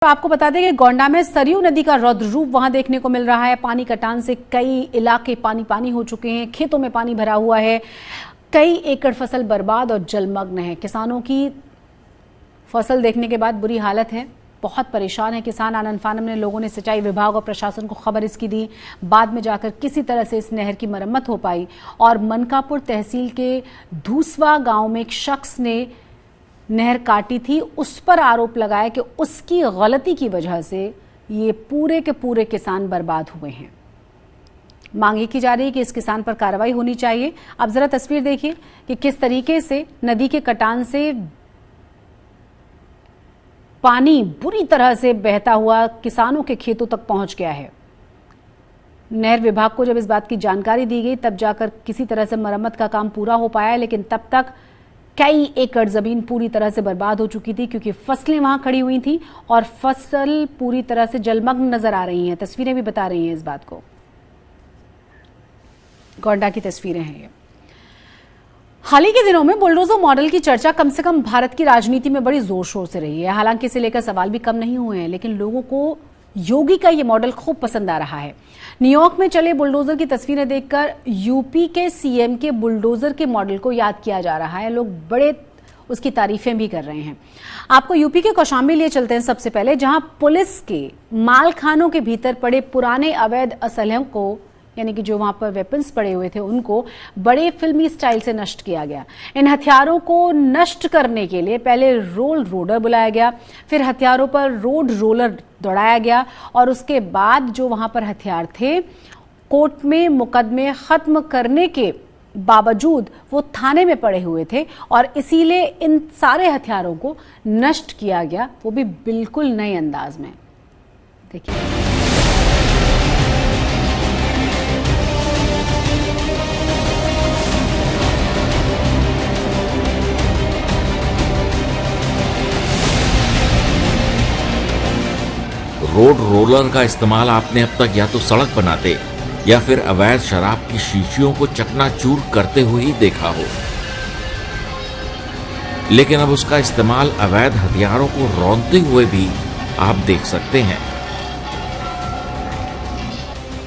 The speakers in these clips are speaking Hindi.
तो आपको बता दें कि गोंडा में सरयू नदी का रौद्र रूप वहां देखने को मिल रहा है। पानी कटान से कई इलाके पानी पानी हो चुके हैं, खेतों में पानी भरा हुआ है, कई एकड़ फसल बर्बाद और जलमग्न है। किसानों की फसल देखने के बाद बुरी हालत है, बहुत परेशान है किसान। आनन फानन में लोगों ने सिंचाई विभाग और प्रशासन को खबर इसकी दी, बाद में जाकर किसी तरह से इस नहर की मरम्मत हो पाई। और मनकापुर तहसील के धूसवा गांव में एक शख्स ने नहर काटी थी, उस पर आरोप लगाया कि उसकी गलती की वजह से ये पूरे के पूरे किसान बर्बाद हुए हैं। मांग ये की जा रही है कि इस किसान पर कार्रवाई होनी चाहिए। अब जरा तस्वीर देखिए कि किस तरीके से नदी के कटान से पानी बुरी तरह से बहता हुआ किसानों के खेतों तक पहुंच गया है। नहर विभाग को जब इस बात की जानकारी दी गई तब जाकर किसी तरह से मरम्मत का काम पूरा हो पाया, लेकिन तब तक कई एकड़ जमीन पूरी तरह से बर्बाद हो चुकी थी, क्योंकि फसलें वहां खड़ी हुई थी और फसल पूरी तरह से जलमग्न नजर आ रही हैं। तस्वीरें भी बता रही हैं इस बात को। गोंडा की तस्वीरें हैं ये। हाल ही के दिनों में बुलडोजर मॉडल की चर्चा कम से कम भारत की राजनीति में बड़ी जोर शोर से रही है। हालांकि इसे लेकर सवाल भी कम नहीं हुए हैं, लेकिन लोगों को योगी का ये मॉडल खूब पसंद आ रहा है। न्यूयॉर्क में चले बुलडोजर की तस्वीरें देखकर यूपी के सीएम के बुलडोजर के मॉडल को याद किया जा रहा है। लोग बड़े उसकी तारीफें भी कर रहे हैं। आपको यूपी के कौशाम्बी लिए चलते हैं सबसे पहले, जहां पुलिस के मालखानों के भीतर पड़े पुराने अवैध असलहों को, यानी कि जो वहां पर वेपन्स पड़े हुए थे, उनको बड़े फिल्मी स्टाइल से नष्ट किया गया। इन हथियारों को नष्ट करने के लिए पहले रोडर बुलाया गया, फिर हथियारों पर रोलर दौड़ाया गया और उसके बाद जो वहां पर हथियार थे, कोर्ट में मुकदमे खत्म करने के बावजूद वो थाने में पड़े हुए थे और इसीलिए इन सारे हथियारों को नष्ट किया गया, वो भी बिल्कुल नए अंदाज में। देखिए रोड रोलर का इस्तेमाल आपने अब तक या तो सड़क बनाते या फिर अवैध शराब की शीशियों को चकनाचूर करते हुए ही देखा हो, लेकिन अब उसका इस्तेमाल अवैध हथियारों को रौंदते हुए भी आप देख सकते हैं।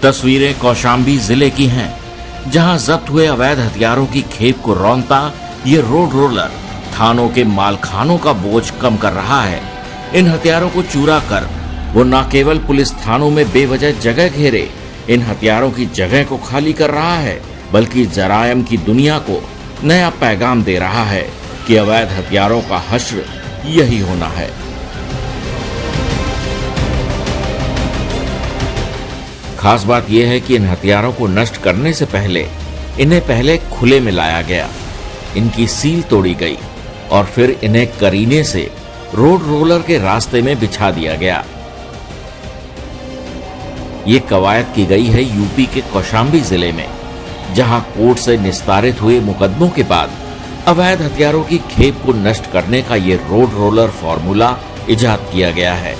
तस्वीरें कौशाम्बी जिले की हैं, जहां जब्त हुए अवैध हथियारों की खेप को रौंदता ये रोड रोलर थानों के मालखानों का बोझ कम कर रहा है। इन हथियारों को चूरा कर वो न केवल पुलिस थानों में बेवजह जगह घेरे इन हथियारों की जगह को खाली कर रहा है, बल्कि जरायम की दुनिया को नया पैगाम दे रहा है कि अवैध हथियारों का हश्र यही होना है। खास बात यह है कि इन हथियारों को नष्ट करने से पहले इन्हें पहले खुले में लाया गया, इनकी सील तोड़ी गई और फिर इन्हें करीने से रोड रोलर के रास्ते में बिछा दिया गया। ये कवायद की गई है यूपी के कौशाम्बी जिले में, जहां कोर्ट से निस्तारित हुए मुकदमों के बाद अवैध हथियारों की खेप को नष्ट करने का ये रोड रोलर फॉर्मूला इजाद किया गया है।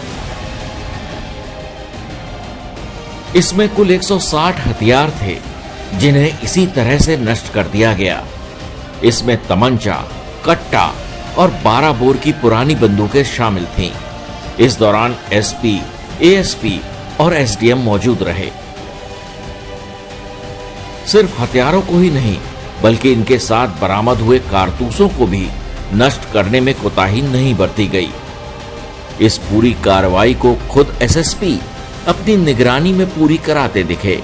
इसमें कुल 160 हथियार थे, जिन्हें इसी तरह से नष्ट कर दिया गया। इसमें तमंचा, कट्टा और 12 बोर की पुरानी बंदूकें शामिल थीं। इस दौरान एसपी, एएसपी और एसडीएम मौजूद रहे। सिर्फ हथियारों को ही नहीं, बल्कि इनके साथ बरामद हुए कारतूसों को भी नष्ट करने में कोताही नहीं बरती गई। इस पूरी कार्रवाई को खुद एसएसपी अपनी निगरानी में पूरी कराते दिखे।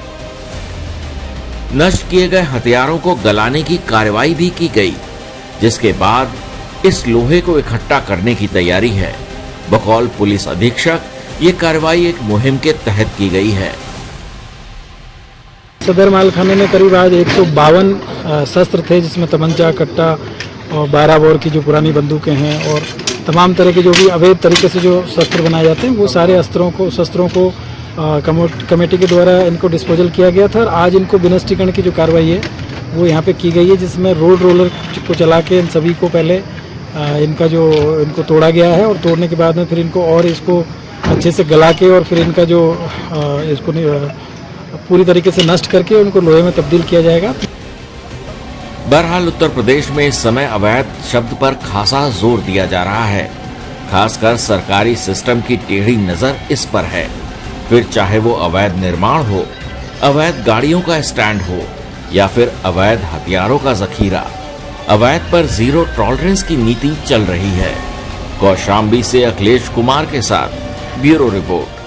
नष्ट किए गए हथियारों को गलाने की कार्रवाई भी की गई, जिसके बाद इस लोहे को इकट्ठा करने की तैयारी है। बकौल पुलिस अधीक्षक ये कार्रवाई एक मुहिम के तहत की गई है। सदर मालखाने में करीब आज 152 शस्त्र थे, जिसमें तमंचा, कट्टा और 12 बोर की जो पुरानी बंदूकें हैं और तमाम तरह के जो भी अवैध तरीके से जो शस्त्र बनाए जाते हैं, वो सारे शस्त्रों को कमेटी के द्वारा इनको डिस्पोजल किया गया था। और आज इनको विनष्टीकरण की जो कार्रवाई है वो यहाँ पे की गई है, जिसमें रोड रोलर को चला के इन सभी को पहले इनको तोड़ा गया है और तोड़ने के बाद में फिर इनको और इसको अच्छे से गला के और फिर इनका जो इसको पूरी तरीके से नष्ट करके उनको लोहे में तब्दील किया जाएगा। बहरहाल उत्तर प्रदेश में इस समय अवैध शब्द पर खासा जोर दिया जा रहा है। खासकर सरकारी सिस्टम की टेढ़ी नजर इस पर है। फिर चाहे वो अवैध निर्माण हो, अवैध गाड़ियों का स्टैंड हो या फिर अवैध हथियारों का जखीरा, अवैध पर जीरो टॉलरेंस की नीति चल रही है। कौशाम्बी से अखिलेश कुमार के साथ ब्यूरो रिपोर्ट।